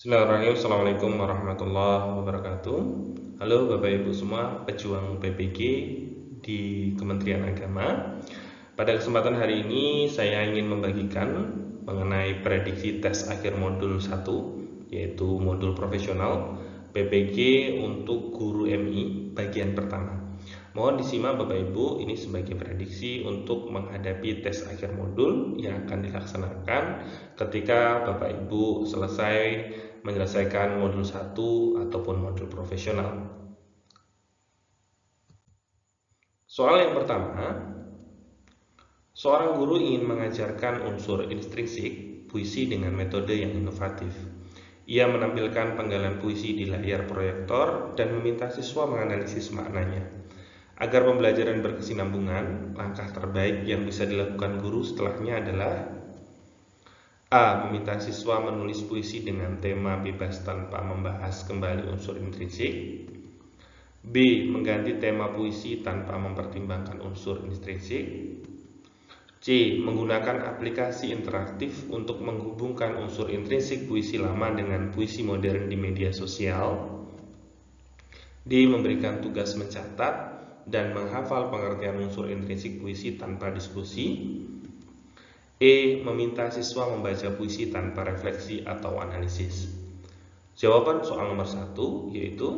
Bismillahirrahmanirrahim. Assalamualaikum warahmatullahi wabarakatuh. Halo Bapak Ibu semua, pejuang PPG di Kementerian Agama. Pada kesempatan hari ini saya ingin membagikan mengenai prediksi tes akhir modul 1, yaitu modul profesional PPG untuk guru MI bagian pertama. Mohon disimak Bapak Ibu, ini sebagai prediksi untuk menghadapi tes akhir modul yang akan dilaksanakan ketika Bapak Ibu selesai menyelesaikan modul 1 ataupun modul profesional. Soal yang pertama, seorang guru ingin mengajarkan unsur intrinsik puisi dengan metode yang inovatif. Ia menampilkan penggalan puisi di layar proyektor dan meminta siswa menganalisis maknanya. Agar pembelajaran berkesinambungan, langkah terbaik yang bisa dilakukan guru setelahnya adalah A. Meminta siswa menulis puisi dengan tema bebas tanpa membahas kembali unsur intrinsik. B. Mengganti tema puisi tanpa mempertimbangkan unsur intrinsik. C. Menggunakan aplikasi interaktif untuk menghubungkan unsur intrinsik puisi lama dengan puisi modern di media sosial. D. Memberikan tugas mencatat dan menghafal pengertian unsur intrinsik puisi tanpa diskusi. E. Meminta siswa membaca puisi tanpa refleksi atau analisis. Jawaban soal nomor 1 yaitu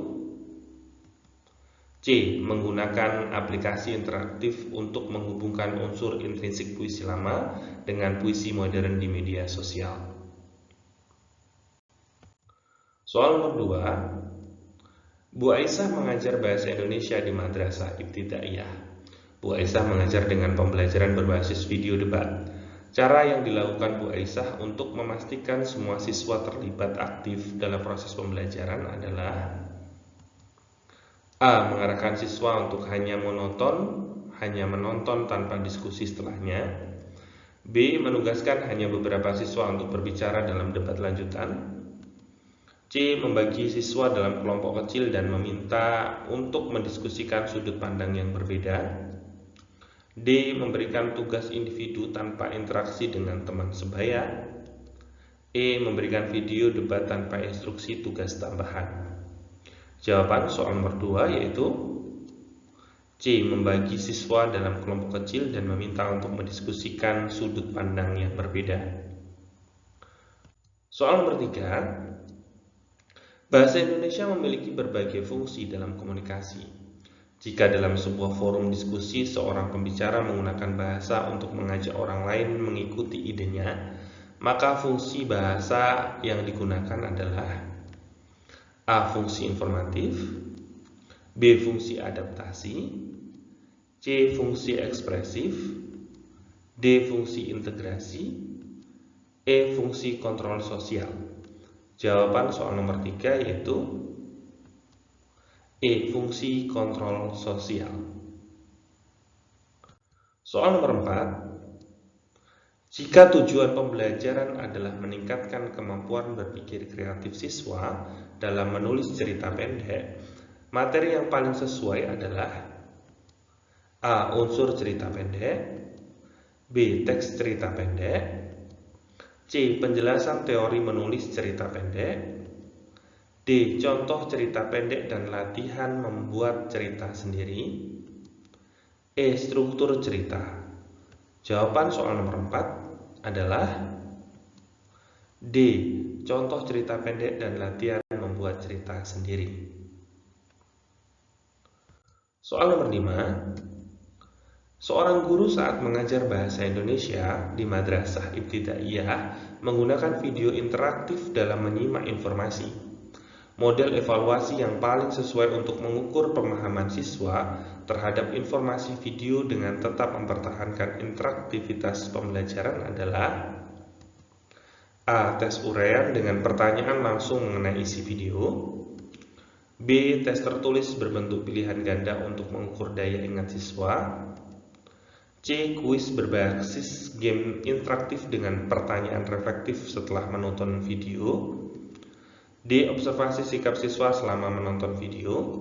C. Menggunakan aplikasi interaktif untuk menghubungkan unsur intrinsik puisi lama dengan puisi modern di media sosial. Soal nomor 2, Bu Aisyah mengajar bahasa Indonesia di Madrasah Ibtidaiyah. Bu Aisyah mengajar dengan pembelajaran berbasis video debat. Cara yang dilakukan Bu Aisyah untuk memastikan semua siswa terlibat aktif dalam proses pembelajaran adalah A. Mengarahkan siswa untuk hanya menonton tanpa diskusi setelahnya. B. Menugaskan hanya beberapa siswa untuk berbicara dalam debat lanjutan. C. Membagi siswa dalam kelompok kecil dan meminta untuk mendiskusikan sudut pandang yang berbeda. D. Memberikan tugas individu tanpa interaksi dengan teman sebaya. E. Memberikan video debat tanpa instruksi tugas tambahan. Jawaban soal nomor 2 yaitu C. Membagi siswa dalam kelompok kecil dan meminta untuk mendiskusikan sudut pandang yang berbeda. Soal nomor 3, bahasa Indonesia memiliki berbagai fungsi dalam komunikasi. Jika dalam sebuah forum diskusi seorang pembicara menggunakan bahasa untuk mengajak orang lain mengikuti idenya, maka fungsi bahasa yang digunakan adalah A. Fungsi informatif, B. Fungsi adaptasi, C. Fungsi ekspresif, D. Fungsi integrasi, E. Fungsi kontrol sosial. Jawaban soal nomor 3 yaitu E. Fungsi kontrol sosial. Soal nomor 4, jika tujuan pembelajaran adalah meningkatkan kemampuan berpikir kreatif siswa dalam menulis cerita pendek, materi yang paling sesuai adalah A. Unsur cerita pendek, B. Teks cerita pendek, C. Penjelasan teori menulis cerita pendek, D. Contoh cerita pendek dan latihan membuat cerita sendiri, E. Struktur cerita. Jawaban soal nomor 4 adalah D. Contoh cerita pendek dan latihan membuat cerita sendiri. Soal nomor 5, seorang guru saat mengajar bahasa Indonesia di Madrasah Ibtidaiyah menggunakan video interaktif dalam menyimak informasi. Model evaluasi yang paling sesuai untuk mengukur pemahaman siswa terhadap informasi video dengan tetap mempertahankan interaktivitas pembelajaran adalah A. Tes uraian dengan pertanyaan langsung mengenai isi video, B. Tes tertulis berbentuk pilihan ganda untuk mengukur daya ingat siswa, C. Kuis berbasis game interaktif dengan pertanyaan reflektif setelah menonton video, D. Observasi sikap siswa selama menonton video,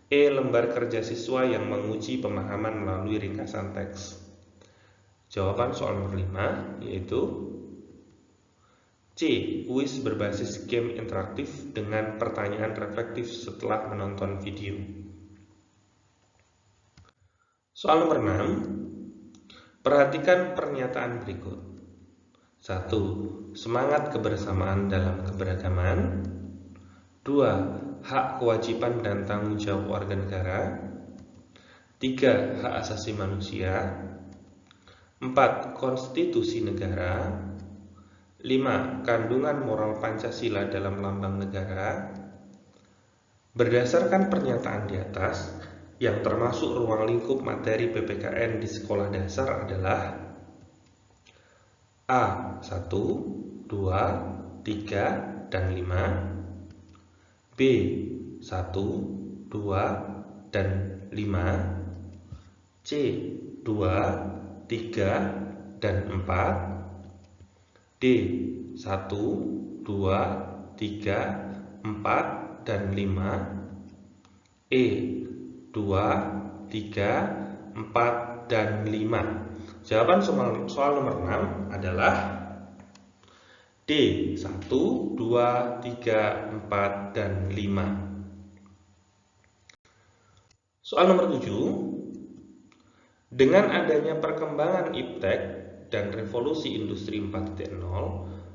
E. Lembar kerja siswa yang menguji pemahaman melalui ringkasan teks. Jawaban soal nomor 5 yaitu C. Kuis berbasis game interaktif dengan pertanyaan reflektif setelah menonton video. Soal nomor 6. Perhatikan pernyataan berikut. 1. Semangat kebersamaan dalam keberagaman. 2. Hak, kewajiban, dan tanggung jawab warga negara. 3. Hak asasi manusia. 4. Konstitusi negara. 5. Kandungan moral Pancasila dalam lambang negara. Berdasarkan pernyataan di atas, yang termasuk ruang lingkup materi PPKN di sekolah dasar adalah A. 1, 2, 3, dan 5. B. 1, 2, dan 5. C. 2, 3, dan 4. D. 1, 2, 3, 4, dan 5. E. 2, 3, 4, dan 5. Jawaban soal nomor 6 adalah D. 1, 2, 3, 4, dan 5. Soal nomor 7. Dengan adanya perkembangan iptek dan revolusi industri 4.0,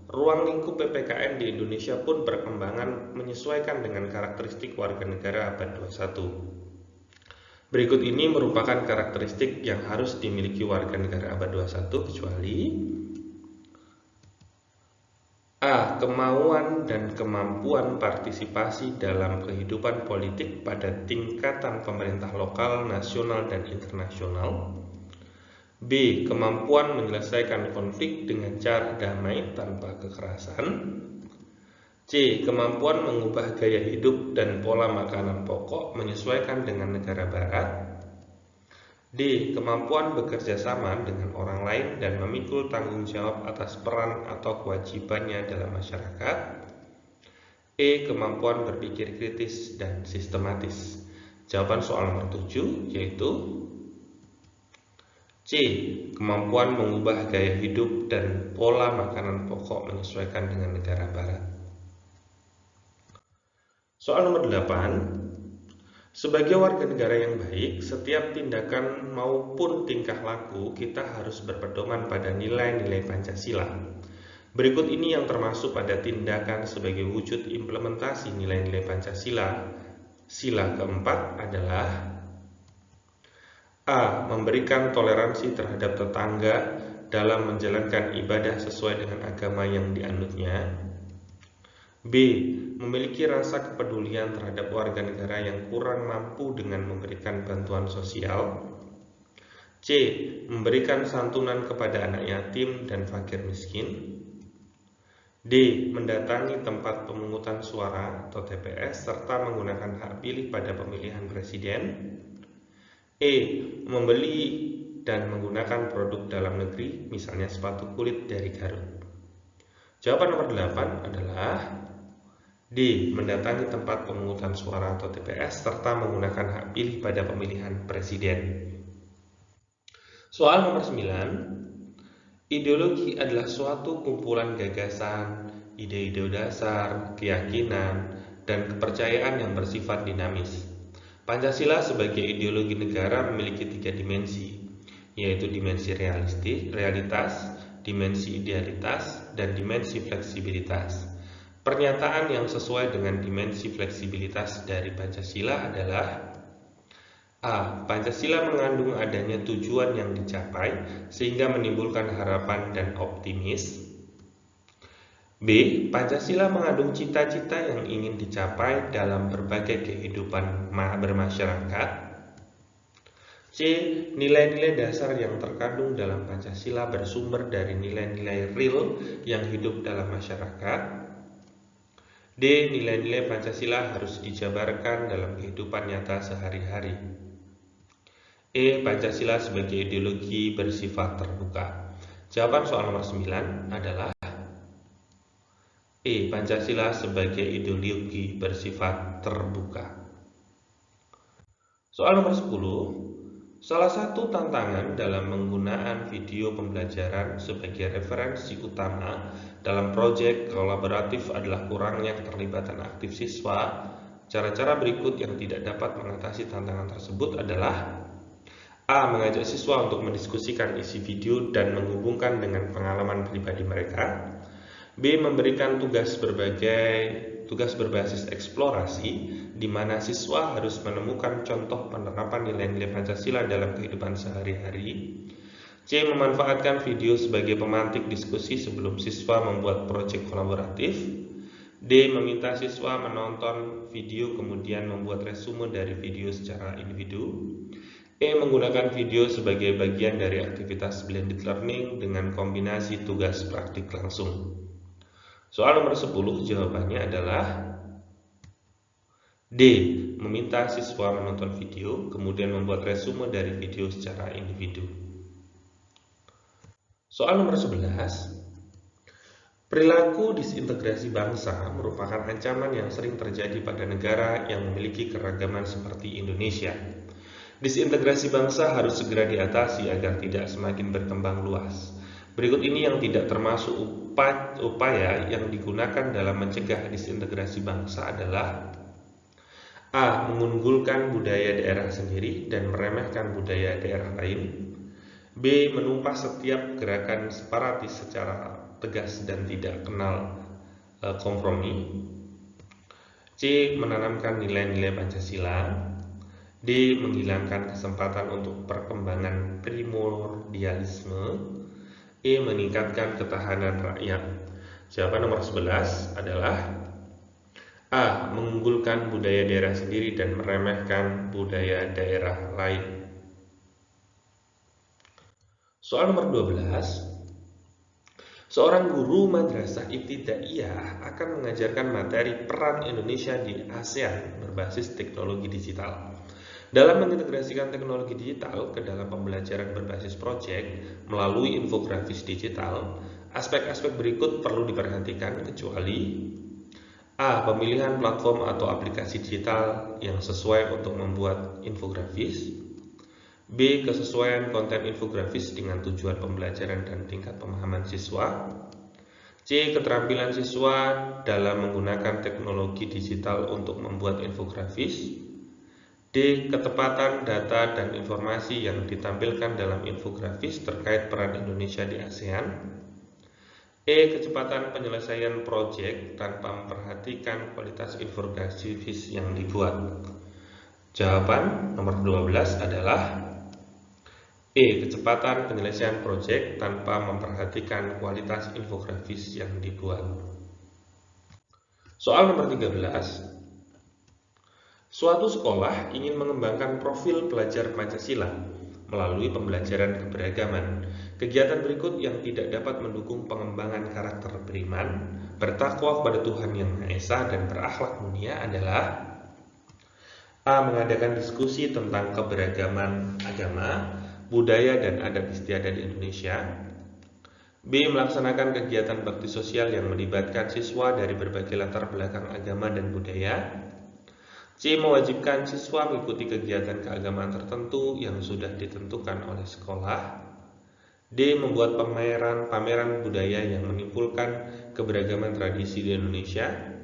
ruang lingkup PPKN di Indonesia pun berkembangan menyesuaikan dengan karakteristik warga negara abad 21. Berikut ini merupakan karakteristik yang harus dimiliki warga negara abad 21 kecuali A. Kemauan dan kemampuan partisipasi dalam kehidupan politik pada tingkatan pemerintah lokal, nasional, dan internasional. B. Kemampuan menyelesaikan konflik dengan cara damai tanpa kekerasan. C. Kemampuan mengubah gaya hidup dan pola makanan pokok menyesuaikan dengan negara barat. D. Kemampuan bekerja sama dengan orang lain dan memikul tanggung jawab atas peran atau kewajibannya dalam masyarakat. E. Kemampuan berpikir kritis dan sistematis. Jawaban soal nomor 7 yaitu C. Kemampuan mengubah gaya hidup dan pola makanan pokok menyesuaikan dengan negara barat. Soal nomor 8. Sebagai warga negara yang baik, setiap tindakan maupun tingkah laku kita harus berpedoman pada nilai-nilai Pancasila. Berikut ini yang termasuk pada tindakan sebagai wujud implementasi nilai-nilai Pancasila. Sila keempat adalah A. Memberikan toleransi terhadap tetangga dalam menjalankan ibadah sesuai dengan agama yang dianutnya. B. Memiliki rasa kepedulian terhadap warga negara yang kurang mampu dengan memberikan bantuan sosial. C. Memberikan santunan kepada anak yatim dan fakir miskin. D. Mendatangi tempat pemungutan suara atau TPS serta menggunakan hak pilih pada pemilihan presiden. E. Membeli dan menggunakan produk dalam negeri, misalnya sepatu kulit dari Garut. Jawaban nomor 8 adalah D. Mendatangi tempat pemungutan suara atau TPS serta menggunakan hak pilih pada pemilihan presiden. Soal nomor 9. Ideologi adalah suatu kumpulan gagasan, ide-ide dasar, keyakinan, dan kepercayaan yang bersifat dinamis. Pancasila sebagai ideologi negara memiliki 3 dimensi, yaitu dimensi realitas, dimensi idealitas, dan dimensi fleksibilitas. Pernyataan yang sesuai dengan dimensi fleksibilitas dari Pancasila adalah A. Pancasila mengandung adanya tujuan yang dicapai sehingga menimbulkan harapan dan optimis. B. Pancasila mengandung cita-cita yang ingin dicapai dalam berbagai kehidupan bermasyarakat. C. Nilai-nilai dasar yang terkandung dalam Pancasila bersumber dari nilai-nilai real yang hidup dalam masyarakat. D. Nilai-nilai Pancasila harus dijabarkan dalam kehidupan nyata sehari-hari. E. Pancasila sebagai ideologi bersifat terbuka. Jawaban soal nomor 9 adalah E. Pancasila sebagai ideologi bersifat terbuka. Soal nomor 10. Salah satu tantangan dalam penggunaan video pembelajaran sebagai referensi utama dalam proyek kolaboratif adalah kurangnya keterlibatan aktif siswa. Cara-cara berikut yang tidak dapat mengatasi tantangan tersebut adalah: A. Mengajak siswa untuk mendiskusikan isi video dan menghubungkan dengan pengalaman pribadi mereka. B. Memberikan tugas berbasis eksplorasi, di mana siswa harus menemukan contoh penerapan nilai-nilai Pancasila dalam kehidupan sehari-hari. C. Memanfaatkan video sebagai pemantik diskusi sebelum siswa membuat proyek kolaboratif. D. Meminta siswa menonton video kemudian membuat resume dari video secara individu. E. Menggunakan video sebagai bagian dari aktivitas blended learning dengan kombinasi tugas praktik langsung. Soal nomor 10 jawabannya adalah D. Meminta siswa menonton video, kemudian membuat resume dari video secara individu. Soal nomor 11. Perilaku disintegrasi bangsa merupakan ancaman yang sering terjadi pada negara yang memiliki keragaman seperti Indonesia. Disintegrasi bangsa harus segera diatasi agar tidak semakin berkembang luas. Berikut ini yang tidak termasuk upaya yang digunakan dalam mencegah disintegrasi bangsa adalah: A. Mengunggulkan budaya daerah sendiri dan meremehkan budaya daerah lain. B. Menumpas setiap gerakan separatis secara tegas dan tidak kenal kompromi. C. Menanamkan nilai-nilai Pancasila. D. Menghilangkan kesempatan untuk perkembangan primordialisme. E. Meningkatkan ketahanan rakyat. Jawaban nomor 11 adalah A. Mengunggulkan budaya daerah sendiri dan meremehkan budaya daerah lain. Soal nomor 12. Seorang guru madrasah ibtidaiyah akan mengajarkan materi peran Indonesia di ASEAN berbasis teknologi digital. Dalam mengintegrasikan teknologi digital ke dalam pembelajaran berbasis proyek melalui infografis digital, aspek-aspek berikut perlu diperhatikan kecuali: A. Pemilihan platform atau aplikasi digital yang sesuai untuk membuat infografis. B. Kesesuaian konten infografis dengan tujuan pembelajaran dan tingkat pemahaman siswa. C. Keterampilan siswa dalam menggunakan teknologi digital untuk membuat infografis. D. Ketepatan data dan informasi yang ditampilkan dalam infografis terkait peran Indonesia di ASEAN. E. Kecepatan penyelesaian proyek tanpa memperhatikan kualitas infografis yang dibuat. Jawaban nomor 12 adalah E. Kecepatan penyelesaian proyek tanpa memperhatikan kualitas infografis yang dibuat. Soal nomor 13. Suatu sekolah ingin mengembangkan profil pelajar Pancasila melalui pembelajaran keberagaman. Kegiatan berikut yang tidak dapat mendukung pengembangan karakter beriman, bertakwa kepada Tuhan Yang Maha Esa, dan berakhlak mulia adalah: A. Mengadakan diskusi tentang keberagaman agama, budaya, dan adat istiadat di Indonesia. B. Melaksanakan kegiatan bakti sosial yang melibatkan siswa dari berbagai latar belakang agama dan budaya. C. Mewajibkan siswa mengikuti kegiatan keagamaan tertentu yang sudah ditentukan oleh sekolah. D. Membuat pameran budaya yang menimbulkan keberagaman tradisi di Indonesia.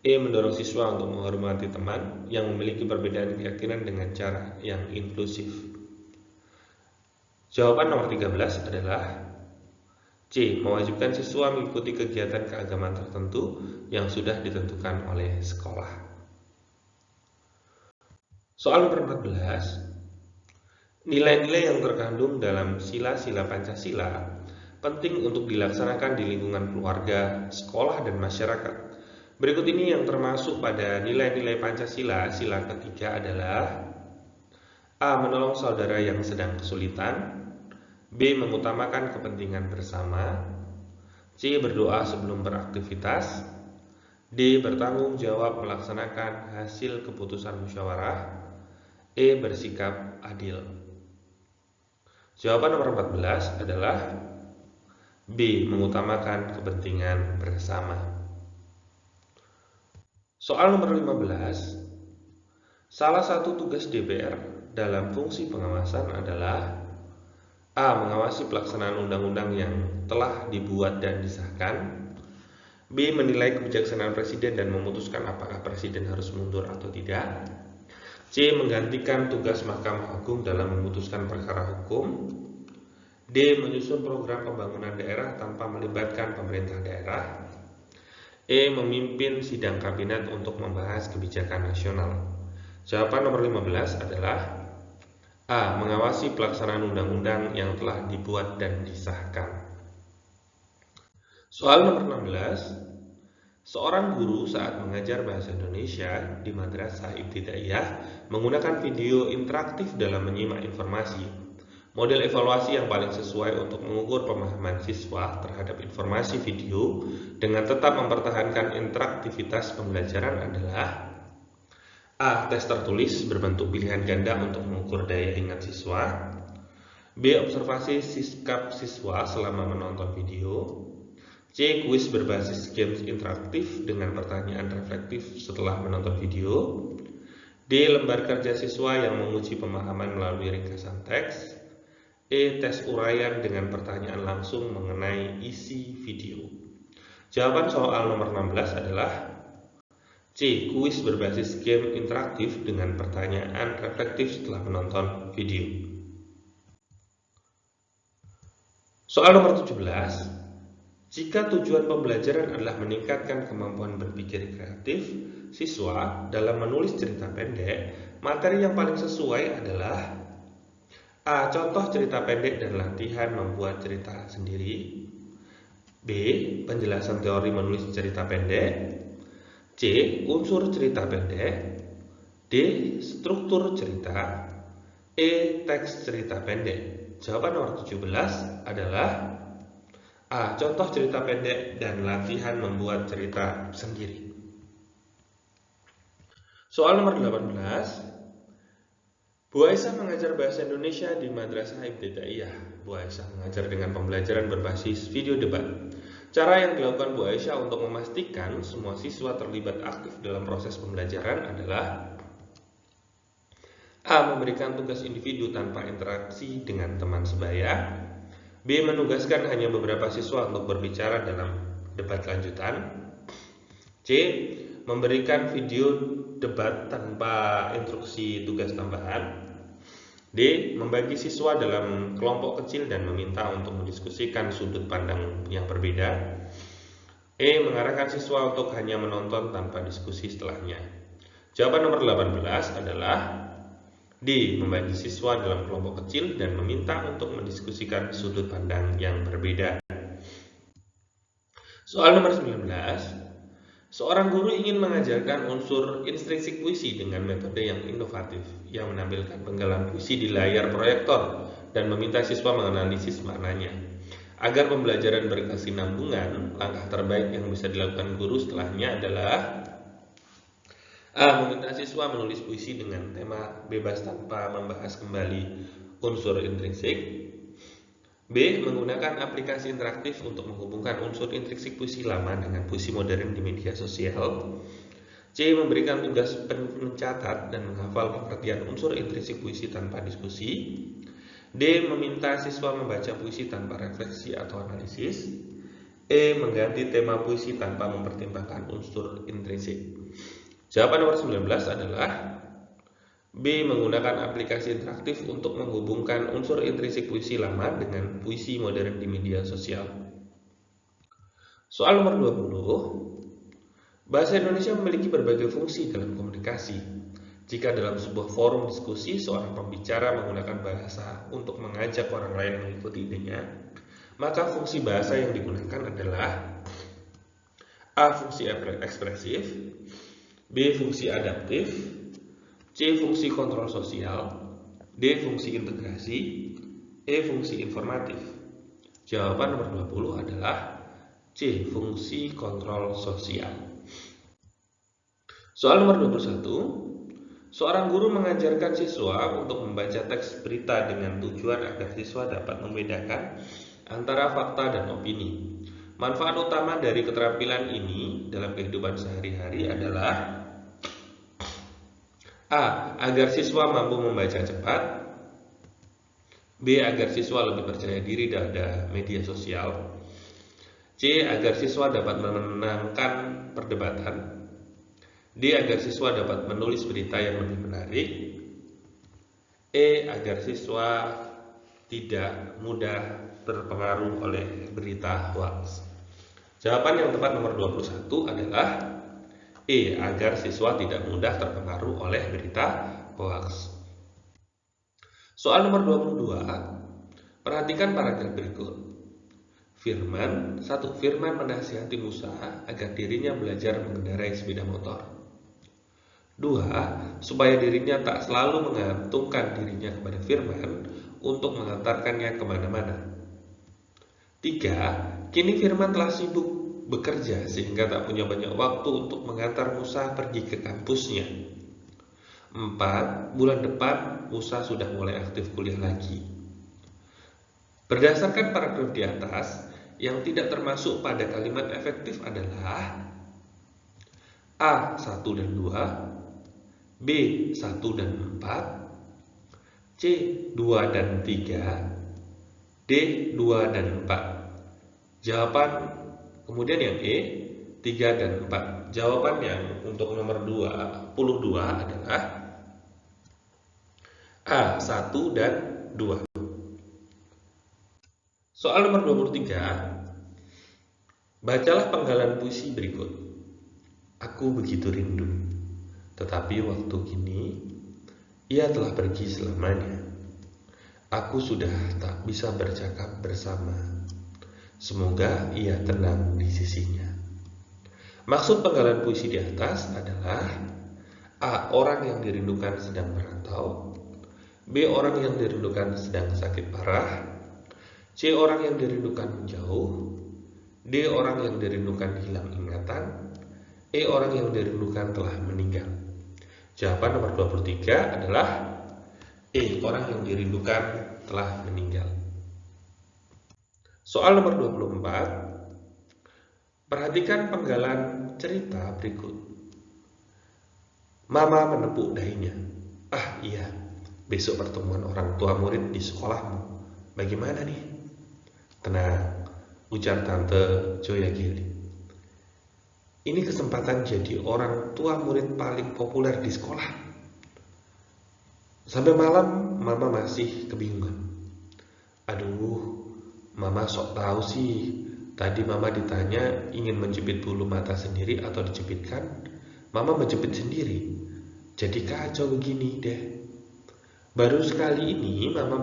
E. Mendorong siswa untuk menghormati teman yang memiliki perbedaan keyakinan dengan cara yang inklusif. Jawaban nomor 13 adalah C. Mewajibkan siswa mengikuti kegiatan keagamaan tertentu yang sudah ditentukan oleh sekolah. Soal nomor 14. Nilai-nilai yang terkandung dalam sila-sila Pancasila penting untuk dilaksanakan di lingkungan keluarga, sekolah, dan masyarakat. Berikut ini yang termasuk pada nilai-nilai Pancasila. Sila ketiga adalah: A. Menolong saudara yang sedang kesulitan. B. Mengutamakan kepentingan bersama. C. Berdoa sebelum beraktivitas. D. Bertanggung jawab melaksanakan hasil keputusan musyawarah. E. Bersikap adil. Jawaban nomor 14 adalah B. Mengutamakan kepentingan bersama. Soal nomor 15. Salah satu tugas DPR dalam fungsi pengawasan adalah A. Mengawasi pelaksanaan undang-undang yang telah dibuat dan disahkan. B. Menilai kebijaksanaan presiden dan memutuskan apakah presiden harus mundur atau tidak. C. Menggantikan tugas Mahkamah Agung dalam memutuskan perkara hukum. D. Menyusun program pembangunan daerah tanpa melibatkan pemerintah daerah. E. Memimpin sidang kabinet untuk membahas kebijakan nasional. Jawaban nomor 15 adalah A. Mengawasi pelaksanaan undang-undang yang telah dibuat dan disahkan. Soal nomor 16. Seorang guru saat mengajar bahasa Indonesia di Madrasah Ibtidaiyah menggunakan video interaktif dalam menyimak informasi. Model evaluasi yang paling sesuai untuk mengukur pemahaman siswa terhadap informasi video dengan tetap mempertahankan interaktivitas pembelajaran adalah A. Tes tertulis berbentuk pilihan ganda untuk mengukur daya ingat siswa. B. Observasi sikap siswa selama menonton video. C. Kuis berbasis games interaktif dengan pertanyaan reflektif setelah menonton video. D. Lembar kerja siswa yang menguji pemahaman melalui ringkasan teks. E. Tes uraian dengan pertanyaan langsung mengenai isi video. Jawaban soal nomor 16 adalah C. Kuis berbasis game interaktif dengan pertanyaan reflektif setelah menonton video. Soal nomor 17. Jika tujuan pembelajaran adalah meningkatkan kemampuan berpikir kreatif siswa dalam menulis cerita pendek, materi yang paling sesuai adalah A. Contoh cerita pendek dan latihan membuat cerita sendiri. B. Penjelasan teori menulis cerita pendek. C. Unsur cerita pendek. D. Struktur cerita. E. Teks cerita pendek. Jawaban nomor 17 adalah A. Contoh cerita pendek dan latihan membuat cerita sendiri. Soal nomor 18. Bu Aisyah mengajar bahasa Indonesia di Madrasah Ibtidaiyah. Bu Aisyah mengajar dengan pembelajaran berbasis video debat. Cara yang dilakukan Bu Aisyah untuk memastikan semua siswa terlibat aktif dalam proses pembelajaran adalah A. Memberikan tugas individu tanpa interaksi dengan teman sebaya. B. Menugaskan hanya beberapa siswa untuk berbicara dalam debat lanjutan. C. Memberikan video debat tanpa instruksi tugas tambahan. D. Membagi siswa dalam kelompok kecil dan meminta untuk mendiskusikan sudut pandang yang berbeda. E. Mengarahkan siswa untuk hanya menonton tanpa diskusi setelahnya. Jawaban nomor 18 adalah D. Membagi siswa dalam kelompok kecil dan meminta untuk mendiskusikan sudut pandang yang berbeda. Soal nomor 19. Seorang guru ingin mengajarkan unsur intrinsik puisi dengan metode yang inovatif, yang menampilkan penggalan puisi di layar proyektor dan meminta siswa menganalisis maknanya. Agar pembelajaran berkesinambungan, langkah terbaik yang bisa dilakukan guru setelahnya adalah A. Meminta siswa menulis puisi dengan tema bebas tanpa membahas kembali unsur intrinsik. B. Menggunakan aplikasi interaktif untuk menghubungkan unsur intrinsik puisi lama dengan puisi modern di media sosial. C. Memberikan tugas mencatat dan menghafal pengertian unsur intrinsik puisi tanpa diskusi. D. Meminta siswa membaca puisi tanpa refleksi atau analisis. E. Mengganti tema puisi tanpa mempertimbangkan unsur intrinsik. Jawaban nomor 19 adalah B. Menggunakan aplikasi interaktif untuk menghubungkan unsur intrinsik puisi lama dengan puisi modern di media sosial. Soal nomor 20. Bahasa Indonesia memiliki berbagai fungsi dalam komunikasi. Jika dalam sebuah forum diskusi, seorang pembicara menggunakan bahasa untuk mengajak orang lain mengikuti idenya, maka fungsi bahasa yang digunakan adalah A. Fungsi ekspresif. B. Fungsi adaptif. C. Fungsi kontrol sosial. D. Fungsi integrasi. E. Fungsi informatif. Jawaban nomor 20 adalah C. Fungsi kontrol sosial. Soal nomor 21. Seorang guru mengajarkan siswa untuk membaca teks berita dengan tujuan agar siswa dapat membedakan antara fakta dan opini. Manfaat utama dari keterampilan ini dalam kehidupan sehari-hari adalah A. Agar siswa mampu membaca cepat. B. Agar siswa lebih percaya diri pada media sosial. C. Agar siswa dapat memenangkan perdebatan. D. Agar siswa dapat menulis berita yang lebih menarik. E. Agar siswa tidak mudah terpengaruh oleh berita hoax. Jawaban yang tepat nomor 21 adalah E. Agar siswa tidak mudah terpengaruh oleh berita hoax. Soal nomor 22. Perhatikan paragraf berikut. Firman menasihati Musa agar dirinya belajar mengendarai sepeda motor. 2. Supaya dirinya tak selalu mengantungkan dirinya kepada Firman untuk mengantarkannya kemana-mana. 3. Kini Firman telah sibuk bekerja sehingga tak punya banyak waktu untuk mengantar Musa pergi ke kampusnya. 4. Bulan depan Musa sudah mulai aktif kuliah lagi. Berdasarkan paragraf di atas, yang tidak termasuk pada kalimat efektif adalah A. 1 dan 2, B. 1 dan 4, C. 2 dan 3, D. 2 dan 4. Jawaban kemudian yang E, 3 dan 4. Jawaban yang untuk nomor 22 adalah A. 1 dan 2. Soal nomor 23. Bacalah penggalan puisi berikut. Aku begitu rindu, tetapi waktu kini ia telah pergi selamanya. Aku sudah tak bisa bercakap bersama. Semoga ia tenang di sisinya. Maksud penggalan puisi di atas adalah A. Orang yang dirindukan sedang merantau. B. Orang yang dirindukan sedang sakit parah. C. Orang yang dirindukan menjauh. D. Orang yang dirindukan hilang ingatan. E. Orang yang dirindukan telah meninggal. Jawaban nomor 23 adalah E. Orang yang dirindukan telah meninggal. Soal nomor 24. Perhatikan penggalan cerita berikut. Mama menepuk dahinya. Ah iya, besok pertemuan orang tua murid di sekolahmu. Bagaimana nih? Tenang, ujar Tante Joya Gili. Ini kesempatan jadi orang tua murid paling populer di sekolah. Sampai malam Mama masih kebingungan. Aduh, Mama sok tahu sih. Tadi Mama ditanya ingin menjepit bulu mata sendiri atau dijepitkan. Mama menjepit sendiri. Jadi kacau begini deh. Baru sekali ini Mama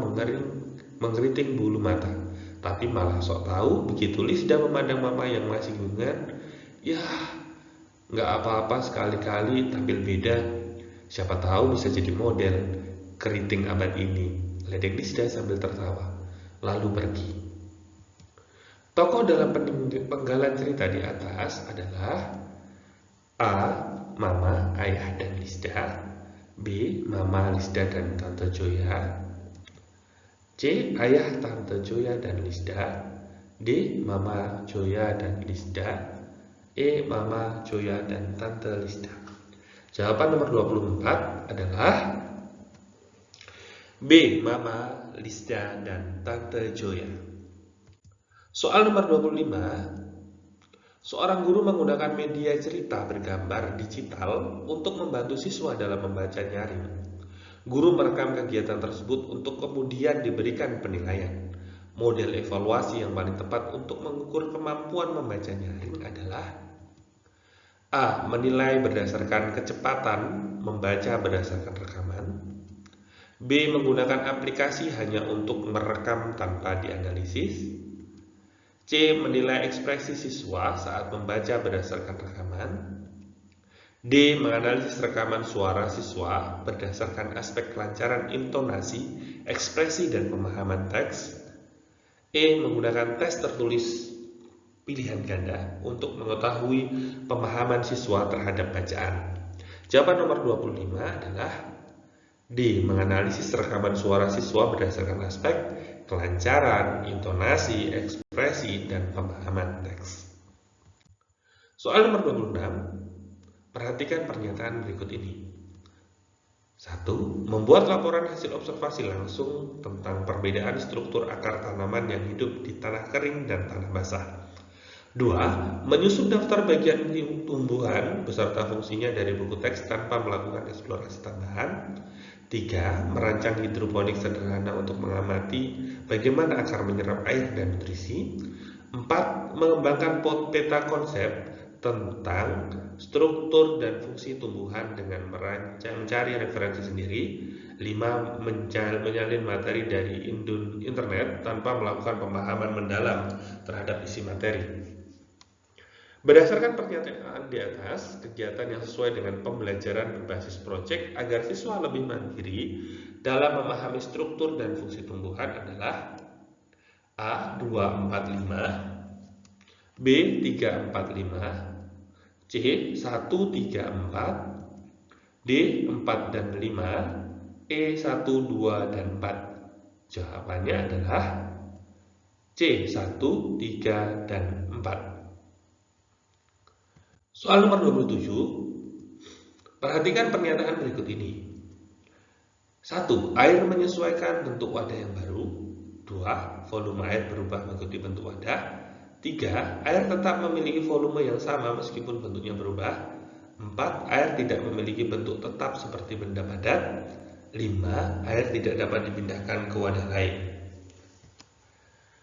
mengeriting bulu mata, tapi malah sok tahu begitu Lisda memandang Mama yang masih kebingungan. Ya, nggak apa-apa sekali-kali tampil beda. Siapa tahu bisa jadi model keriting abad ini. Ledek Lisda sambil tertawa, lalu pergi. Tokoh dalam penggalan cerita di atas adalah A. Mama, Ayah, dan Lisda. B. Mama, Lisda, dan Tante Joya. C. Ayah, Tante Joya, dan Lisda. D. Mama Joya dan Lisda. E. Mama Joya dan Tante Lisda. Jawaban nomor 24 adalah B. Mama, Lisda, dan Tante Joya. Soal nomor 25. Seorang guru menggunakan media cerita bergambar digital untuk membantu siswa dalam membaca nyaring. Guru merekam kegiatan tersebut untuk kemudian diberikan penilaian. Model evaluasi yang paling tepat untuk mengukur kemampuan membaca nyaring adalah A. Menilai berdasarkan kecepatan membaca berdasarkan rekaman. B. Menggunakan aplikasi hanya untuk merekam tanpa dianalisis. C. Menilai ekspresi siswa saat membaca berdasarkan rekaman. D. Menganalisis rekaman suara siswa berdasarkan aspek kelancaran intonasi, ekspresi, dan pemahaman teks. E. Menggunakan tes tertulis pilihan ganda untuk mengetahui pemahaman siswa terhadap bacaan. Jawaban nomor 25 adalah D. Menganalisis rekaman suara siswa berdasarkan aspek kelancaran, intonasi, ekspresi, dan pemahaman teks. Soal nomor 26. Perhatikan pernyataan berikut ini. 1. Membuat laporan hasil observasi langsung tentang perbedaan struktur akar tanaman yang hidup di tanah kering dan tanah basah. 2. Menyusun daftar bagian tumbuhan beserta fungsinya dari buku teks tanpa melakukan eksplorasi tambahan. 3. Merancang hidroponik sederhana untuk mengamati bagaimana akar menyerap air dan nutrisi. 4. Mengembangkan peta konsep tentang struktur dan fungsi tumbuhan dengan mencari referensi sendiri. 5. Menyalin materi dari internet tanpa melakukan pemahaman mendalam terhadap isi materi. Berdasarkan pernyataan di atas, kegiatan yang sesuai dengan pembelajaran berbasis proyek agar siswa lebih mandiri dalam memahami struktur dan fungsi tumbuhan adalah A. 245, B. 345, C. 134, D. 4 dan 5, E. 1, 2, dan 4. Jawabannya adalah C. 1, 3, dan 4. Soal nomor 27, perhatikan pernyataan berikut ini. 1. Air menyesuaikan bentuk wadah yang baru. 2. Volume air berubah mengikuti bentuk wadah. 3. Air tetap memiliki volume yang sama meskipun bentuknya berubah. 4. Air tidak memiliki bentuk tetap seperti benda padat. 5. Air tidak dapat dipindahkan ke wadah lain.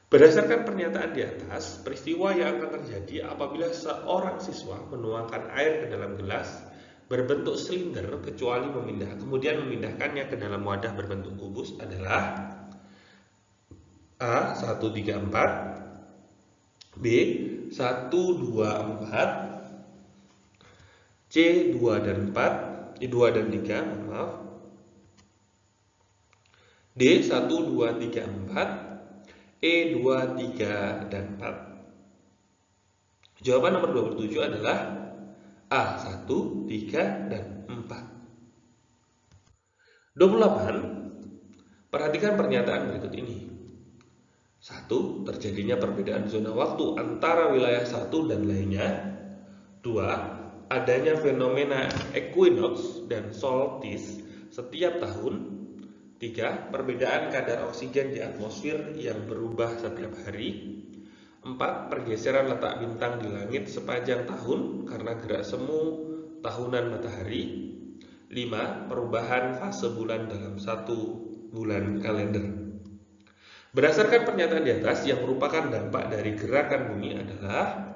Berdasarkan pernyataan di atas, peristiwa yang akan terjadi apabila seorang siswa menuangkan air ke dalam gelas berbentuk silinder kemudian memindahkannya ke dalam wadah berbentuk kubus adalah A. 134, B. 124, C. 2 dan 4, 2 dan 3, maaf, D. 1, 2, 3, 4, E. 2, 3, dan 4. Jawaban nomor 27 adalah A. 1, 3, dan 4. 28. Perhatikan pernyataan berikut ini. 1. Terjadinya perbedaan zona waktu antara wilayah satu dan lainnya. 2. Adanya fenomena equinox dan solstice setiap tahun. 3. Perbedaan kadar oksigen di atmosfer yang berubah setiap hari. 4. Pergeseran letak bintang di langit sepanjang tahun karena gerak semu tahunan matahari. 5. Perubahan fase bulan dalam satu bulan kalender. Berdasarkan pernyataan di atas, yang merupakan dampak dari gerakan bumi adalah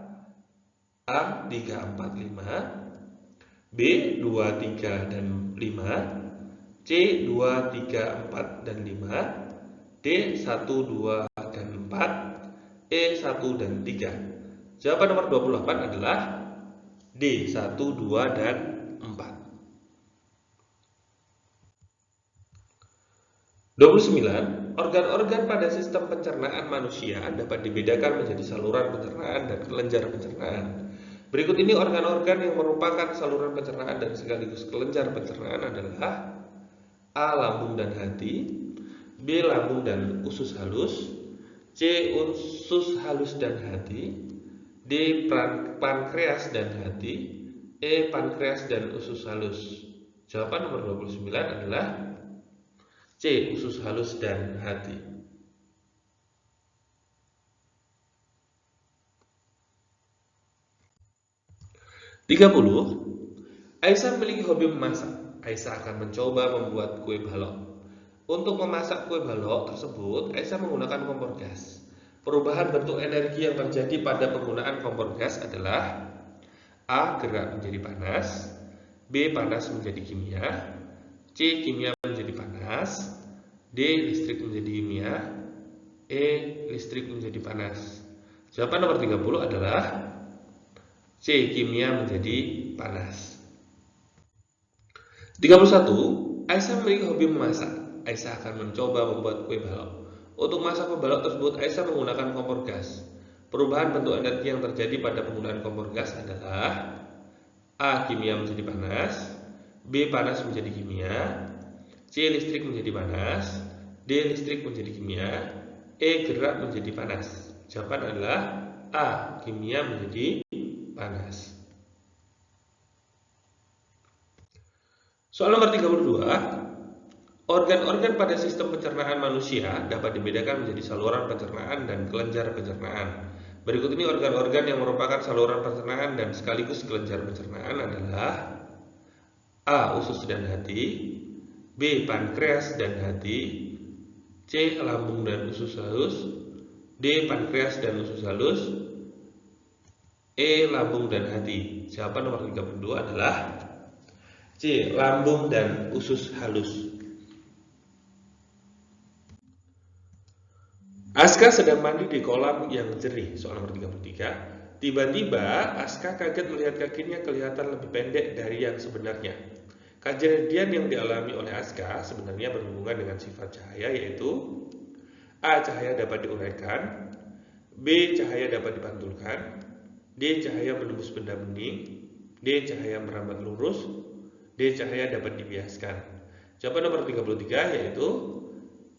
A. 3, 4, 5, B. 2, 3, dan 5, C. 2, 3, 4, dan 5, D. 1, 2, dan 4, E. 1, dan 3. Jawaban nomor 28 adalah D. 1, 2, dan 4. 29. Organ-organ pada sistem pencernaan manusia dapat dibedakan menjadi saluran pencernaan dan kelenjar pencernaan. Berikut ini organ-organ yang merupakan saluran pencernaan dan sekaligus kelenjar pencernaan adalah A. Lambung dan hati, B. Lambung dan usus halus, C. Usus halus dan hati, D. Pankreas dan hati, E. Pankreas dan usus halus. Jawaban nomor 29 adalah C. Usus halus dan hati. 30. Aisyah memiliki hobi memasak. Aisyah akan mencoba membuat kue balok. Untuk memasak kue balok tersebut, Aisyah menggunakan kompor gas. Perubahan bentuk energi yang terjadi pada penggunaan kompor gas adalah A. Gerak menjadi panas, B. Panas menjadi kimia, C. Kimia menjadi panas, D. Listrik menjadi kimia, E. Listrik menjadi panas. Jawaban nomor 30 adalah C. Kimia menjadi panas. 31. Aisyah memiliki hobi memasak. Aisyah akan mencoba membuat kue balok. Untuk masak kue balok tersebut, Aisyah menggunakan kompor gas. Perubahan bentuk energi yang terjadi pada penggunaan kompor gas adalah A. Kimia menjadi panas, B. Panas menjadi kimia, C. Listrik menjadi panas, D. Listrik menjadi kimia, E. Gerak menjadi panas. Jawaban adalah A. Kimia menjadi panas. Soal nomor 32, organ-organ pada sistem pencernaan manusia dapat dibedakan menjadi saluran pencernaan dan kelenjar pencernaan. Berikut ini organ-organ yang merupakan saluran pencernaan dan sekaligus kelenjar pencernaan adalah A. Usus dan hati, B. Pankreas dan hati, C. Lambung dan usus halus, D. Pankreas dan usus halus, E. Lambung dan hati. Jawaban nomor 32 adalah C. Lambung dan usus halus. Aska sedang mandi di kolam yang jernih. Soal nomor 33. Tiba-tiba Aska kaget melihat kakinya kelihatan lebih pendek dari yang sebenarnya. Kejadian yang dialami oleh Aska sebenarnya berhubungan dengan sifat cahaya, yaitu A. Cahaya dapat diuraikan, B. Cahaya dapat dipantulkan, D. Cahaya menembus benda bening, D. Cahaya merambat lurus, D. Cahaya dapat dibiaskan. Jawaban nomor 33 yaitu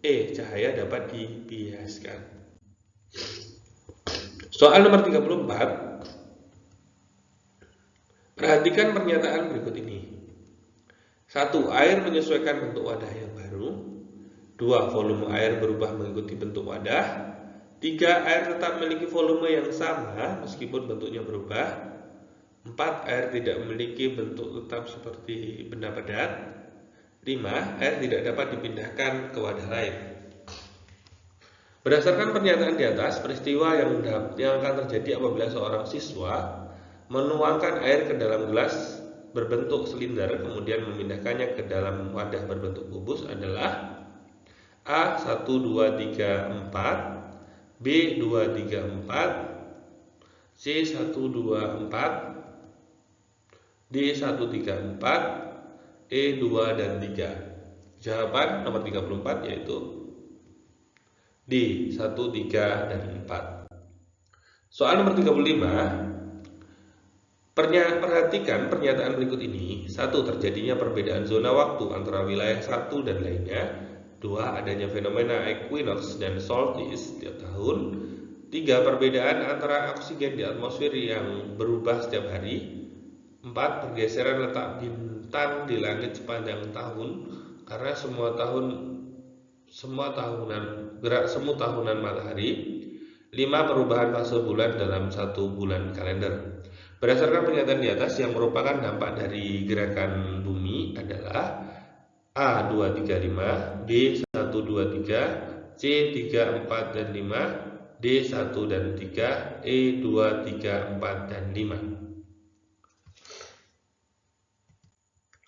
E. Cahaya dapat dibiaskan. Soal nomor 34. Perhatikan pernyataan berikut ini. 1. Air menyesuaikan bentuk wadah yang baru. 2. Volume air berubah mengikuti bentuk wadah. 3. Air tetap memiliki volume yang sama meskipun bentuknya berubah. 4. Air tidak memiliki bentuk tetap seperti benda padat. 5. Air tidak dapat dipindahkan ke wadah lain. Berdasarkan pernyataan di atas, peristiwa yang akan terjadi apabila seorang siswa menuangkan air ke dalam gelas berbentuk silinder kemudian memindahkannya ke dalam wadah berbentuk kubus adalah A. 1, 2, 3, 4, B. 2, 3, 4, C. 1, 2, 4, D. 1, 3, 4, E. 2, dan 3. Jawaban nomor 34 yaitu D. 1, 3, dan 4. Soal nomor 35. Perhatikan pernyataan berikut ini. 1. Terjadinya perbedaan zona waktu antara wilayah satu dan lainnya. 2. Adanya fenomena equinox dan solstice setiap tahun. 3. Perbedaan antara oksigen di atmosfer yang berubah setiap hari. 4. Pergeseran letak bintang di langit sepanjang tahun karena gerak semu tahunan matahari. 5. Perubahan fase bulan dalam satu bulan kalender. Berdasarkan pernyataan di atas, yang merupakan dampak dari gerakan bumi adalah A. 2, 3, 5, D. 1, 2, 3, C. 3, 4, dan 5, D. 1 dan 3, E. 2, 3, 4, dan 5.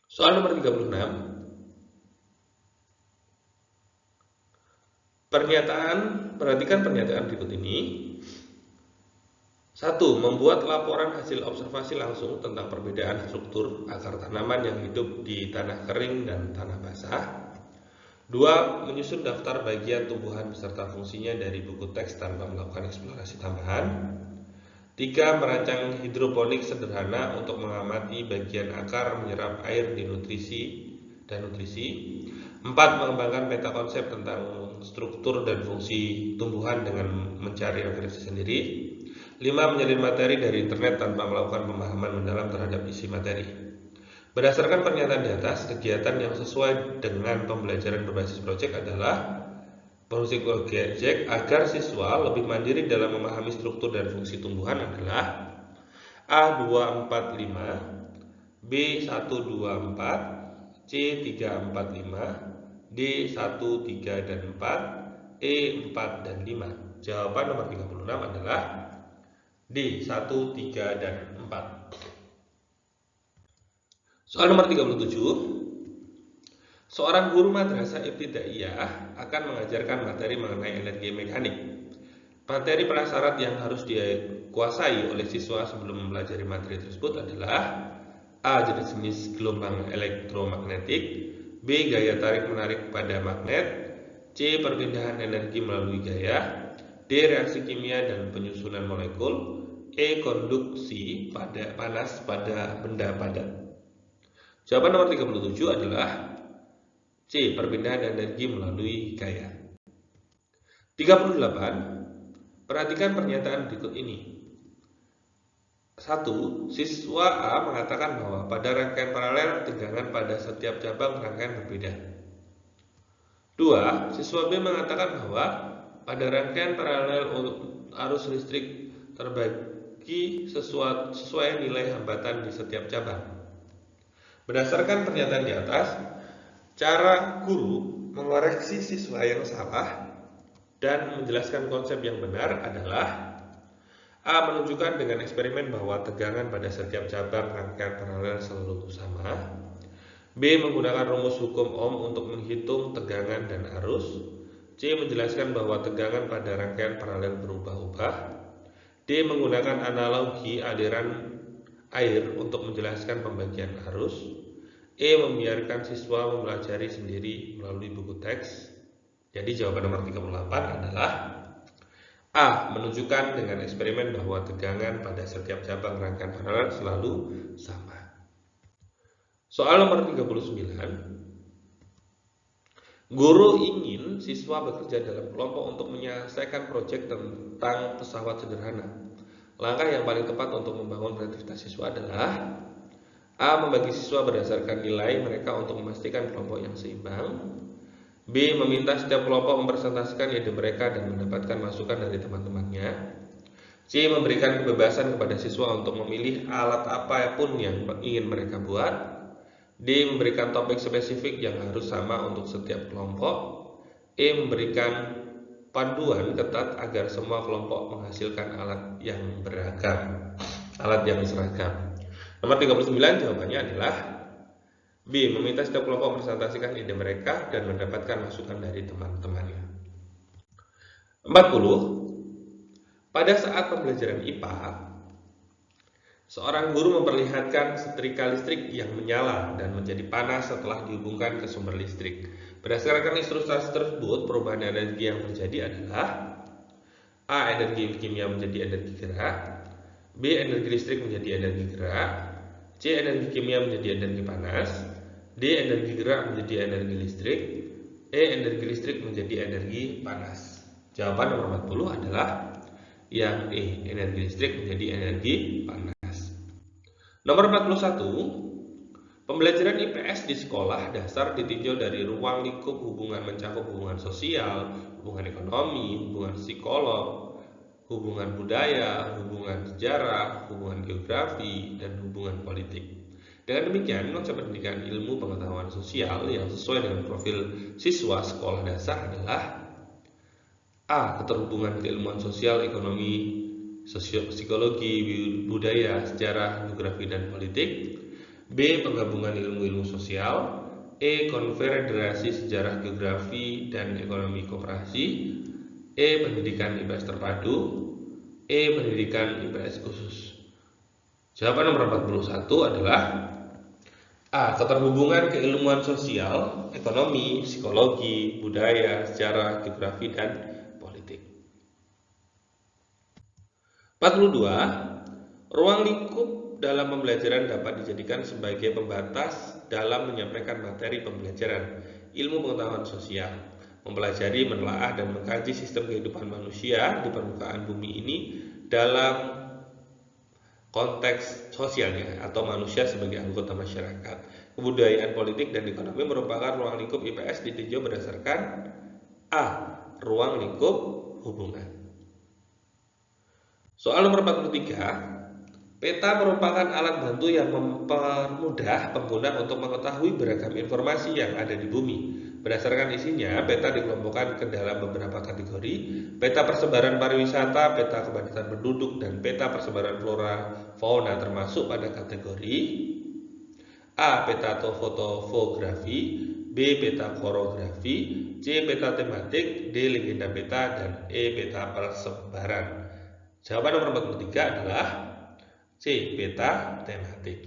Soal nomor 36. Perhatikan pernyataan berikut ini. 1. Membuat laporan hasil observasi langsung tentang perbedaan struktur akar tanaman yang hidup di tanah kering dan tanah basah. 2. Menyusun daftar bagian tumbuhan beserta fungsinya dari buku teks tanpa melakukan eksplorasi tambahan. 3. Merancang hidroponik sederhana untuk mengamati bagian akar menyerap air di nutrisi. 4. Mengembangkan peta konsep tentang struktur dan fungsi tumbuhan dengan mencari referensi sendiri. 5. Menyalin materi dari internet tanpa melakukan pemahaman mendalam terhadap isi materi. Berdasarkan pernyataan di atas, kegiatan yang sesuai dengan pembelajaran berbasis proyek adalah proyek agar siswa lebih mandiri dalam memahami struktur dan fungsi tumbuhan adalah A. 2, 4, 5, B. 1, 2, 4, C. 3, 4, 5, D. 1, 3, dan 4, E. 4, dan 5. Jawaban nomor 36 adalah D. 1, 3, dan 4. Soal nomor 37. Seorang guru madrasah ibtidaiyah akan mengajarkan materi mengenai energi mekanik. Materi prasyarat yang harus dikuasai oleh siswa sebelum mempelajari materi tersebut adalah A. Jenis gelombang elektromagnetik, B. Gaya tarik-menarik pada magnet, C. Perpindahan energi melalui gaya, D. Reaksi kimia dan penyusunan molekul, E. Konduksi panas pada benda padat. Jawaban nomor 37 adalah C. Perpindahan energi melalui gaya. 38. Perhatikan pernyataan berikut ini. 1. Siswa A mengatakan bahwa pada rangkaian paralel tegangan pada setiap cabang rangkaian berbeda. 2. Siswa B mengatakan bahwa pada rangkaian paralel arus listrik terbagi sesuai nilai hambatan di setiap cabang. Berdasarkan pernyataan di atas, cara guru mengoreksi siswa yang salah dan menjelaskan konsep yang benar adalah: A. Menunjukkan dengan eksperimen bahwa tegangan pada setiap cabang rangkaian paralel selalu sama. B. Menggunakan rumus hukum Ohm untuk menghitung tegangan dan arus. C. Menjelaskan bahwa tegangan pada rangkaian paralel berubah-ubah. D. Menggunakan analogi aliran air untuk menjelaskan pembagian arus. E. Membiarkan siswa mempelajari sendiri melalui buku teks. Jadi jawaban nomor 38 adalah A. Menunjukkan dengan eksperimen bahwa tegangan pada setiap cabang rangkaian paralel selalu sama. Soal nomor 39. Guru ingin siswa bekerja dalam kelompok untuk menyelesaikan proyek tentang pesawat sederhana. Langkah yang paling tepat untuk membangun kreativitas siswa adalah: A. Membagi siswa berdasarkan nilai mereka untuk memastikan kelompok yang seimbang. B. Meminta setiap kelompok mempresentasikan ide mereka dan mendapatkan masukan dari teman-temannya. C. Memberikan kebebasan kepada siswa untuk memilih alat apapun yang ingin mereka buat. D. Memberikan topik spesifik yang harus sama untuk setiap kelompok. E. Memberikan panduan ketat agar semua kelompok menghasilkan alat yang beragam, alat yang seragam. Nomor 39 jawabannya adalah B. Meminta setiap kelompok mempresentasikan ide mereka dan mendapatkan masukan dari teman-temannya. 40. Pada saat pembelajaran IPA, seorang guru memperlihatkan setrika listrik yang menyala dan menjadi panas setelah dihubungkan ke sumber listrik. Berdasarkan ilustrasi tersebut, perubahan energi yang terjadi adalah: A. Energi kimia menjadi energi gerak. B. Energi listrik menjadi energi gerak. C. Energi kimia menjadi energi panas. D. Energi gerak menjadi energi listrik. E. Energi listrik menjadi energi panas. Jawaban nomor 40 adalah yang E. Energi listrik menjadi energi panas. Nomor 41. Pembelajaran IPS di sekolah dasar ditinjau dari ruang lingkup hubungan mencakup hubungan sosial, hubungan ekonomi, hubungan psikolog, hubungan budaya, hubungan sejarah, hubungan geografi, dan hubungan politik. Dengan demikian, konsep pendidikan ilmu pengetahuan sosial yang sesuai dengan profil siswa sekolah dasar adalah: A. Keterhubungan keilmuan sosial, ekonomi, psikologi, budaya, sejarah, geografi, dan politik. B. Penggabungan ilmu-ilmu sosial. E. Konfederasi sejarah, geografi, dan ekonomi koperasi. E. Pendidikan IPS terpadu. E. Pendidikan IPS khusus. Jawaban nomor 41 adalah A. Keterhubungan keilmuan sosial, ekonomi, psikologi, budaya, sejarah, geografi, dan politik. 42. Ruang lingkup dalam pembelajaran dapat dijadikan sebagai pembatas dalam menyampaikan materi pembelajaran ilmu pengetahuan sosial, mempelajari, menelaah, dan mengkaji sistem kehidupan manusia di permukaan bumi ini dalam konteks sosialnya atau manusia sebagai anggota masyarakat. Kebudayaan, politik, dan ekonomi merupakan ruang lingkup IPS ditinjau berdasarkan A. Ruang lingkup hubungan. Soal nomor 43. Peta merupakan alat bantu yang mempermudah pengguna untuk mengetahui beragam informasi yang ada di bumi. Berdasarkan isinya, peta dikelompokkan ke dalam beberapa kategori: peta persebaran pariwisata, peta kepadatan penduduk, dan peta persebaran flora fauna termasuk pada kategori A. Peta fotografi, B. Peta korografi, C. Peta tematik, D. Legenda peta, dan E. Peta persebaran. Jawaban nomor 43 adalah C. Peta tematik.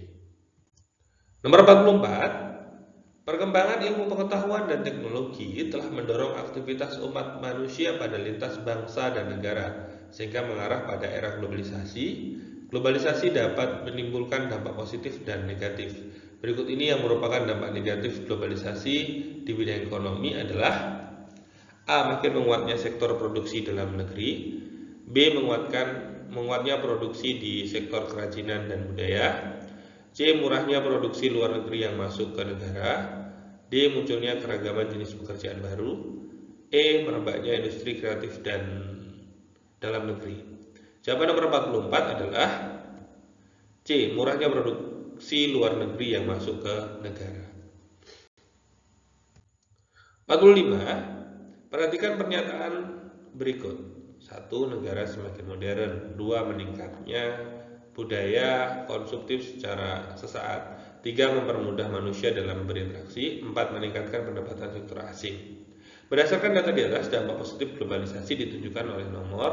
Nomor 44. Perkembangan ilmu pengetahuan dan teknologi telah mendorong aktivitas umat manusia pada lintas bangsa dan negara, sehingga mengarah pada era globalisasi. Globalisasi dapat menimbulkan dampak positif dan negatif. Berikut ini yang merupakan dampak negatif globalisasi di bidang ekonomi adalah: A. Makin menguatnya sektor produksi dalam negeri. B. Menguatkan menguatnya produksi di sektor kerajinan dan budaya. C. Murahnya produksi luar negeri yang masuk ke negara. D. Munculnya keragaman jenis pekerjaan baru. E. Merebaknya industri kreatif dan dalam negeri. Jawaban nomor 44 adalah C. Murahnya produksi luar negeri yang masuk ke negara. 45. Perhatikan pernyataan berikut. 1. Negara semakin modern. 2. Meningkatnya budaya konsumtif secara sesaat. 3. Mempermudah manusia dalam berinteraksi. 4. Meningkatkan pendapatan sektor asing. Berdasarkan data di atas, dampak positif globalisasi ditunjukkan oleh nomor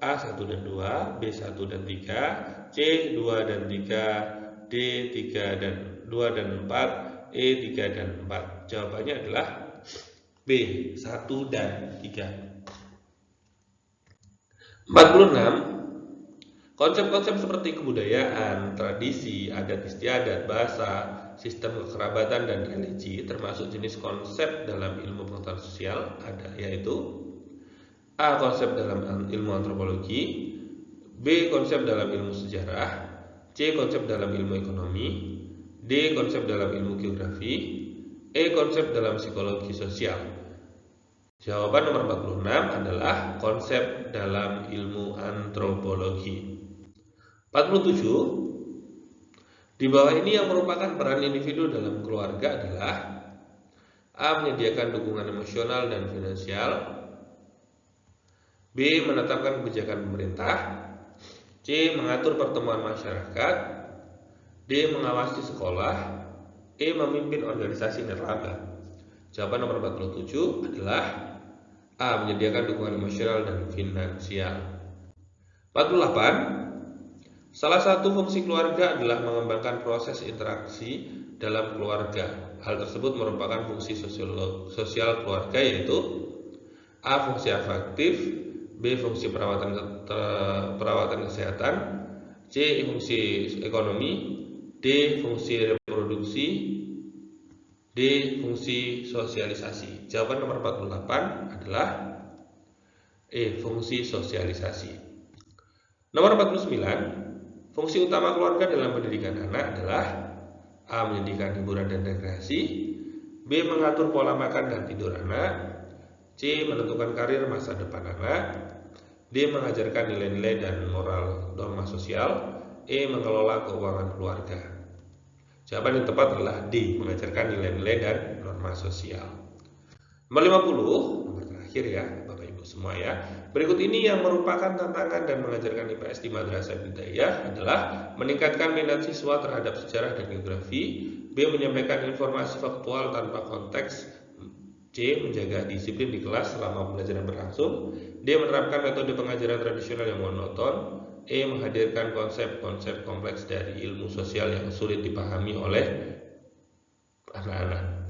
A 1 dan 2, B 1 dan 3, C 2 dan 3, D 3 dan 2 dan 4, E 3 dan 4. Jawabannya adalah B 1 dan 3. 46. Konsep-konsep seperti kebudayaan, tradisi, adat istiadat, bahasa, sistem kekerabatan, dan religi termasuk jenis konsep dalam ilmu pengetahuan sosial ada, yaitu A. Konsep dalam ilmu antropologi, B. Konsep dalam ilmu sejarah, C. Konsep dalam ilmu ekonomi, D. Konsep dalam ilmu geografi, E. Konsep dalam psikologi sosial. Jawaban nomor 46 adalah konsep dalam ilmu antropologi. 47. Di bawah ini yang merupakan peran individu dalam keluarga adalah A. Menyediakan dukungan emosional dan finansial, B. Menetapkan kebijakan pemerintah, C. Mengatur pertemuan masyarakat, D. Mengawasi sekolah, E. Memimpin organisasi nirlaba. Jawaban nomor 47 adalah A. Menyediakan dukungan emosional dan finansial. 48. Salah satu fungsi keluarga adalah mengembangkan proses interaksi dalam keluarga. Hal tersebut merupakan fungsi sosial keluarga, yaitu A. Fungsi afektif, B. Fungsi perawatan kesehatan, C. Fungsi ekonomi, D. Fungsi reproduksi, D. Fungsi sosialisasi. Jawaban nomor 48 adalah E. Fungsi sosialisasi. Nomor 49. Fungsi utama keluarga dalam pendidikan anak adalah A. Menyediakan hiburan dan rekreasi, B. Mengatur pola makan dan tidur anak, C. Menentukan karir masa depan anak, D. Mengajarkan nilai-nilai dan moral norma sosial, E. Mengelola keuangan keluarga. Jawaban yang tepat adalah D. Mengajarkan nilai-nilai dan norma sosial. Nomor 50, nomor terakhir ya Bapak Ibu semua ya. Berikut ini yang merupakan tantangan dan mengajarkan IPS di Madrasah Ibtidaiyah adalah meningkatkan minat siswa terhadap sejarah dan geografi, B. Menyampaikan informasi faktual tanpa konteks, C. Menjaga disiplin di kelas selama pembelajaran berlangsung, D. Menerapkan metode pengajaran tradisional yang monoton, E. Menghadirkan konsep-konsep kompleks dari ilmu sosial yang sulit dipahami oleh anak-anak.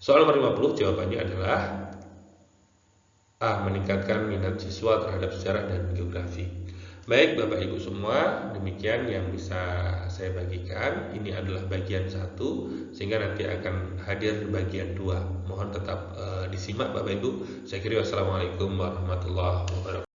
Soal nomor 50 jawabannya adalah A. Meningkatkan minat siswa terhadap sejarah dan geografi. Baik Bapak Ibu semua, demikian yang bisa saya bagikan. Ini adalah bagian 1, sehingga nanti akan hadir bagian 2. Mohon tetap disimak Bapak Ibu. Saya kira wassalamualaikum warahmatullahi wabarakatuh.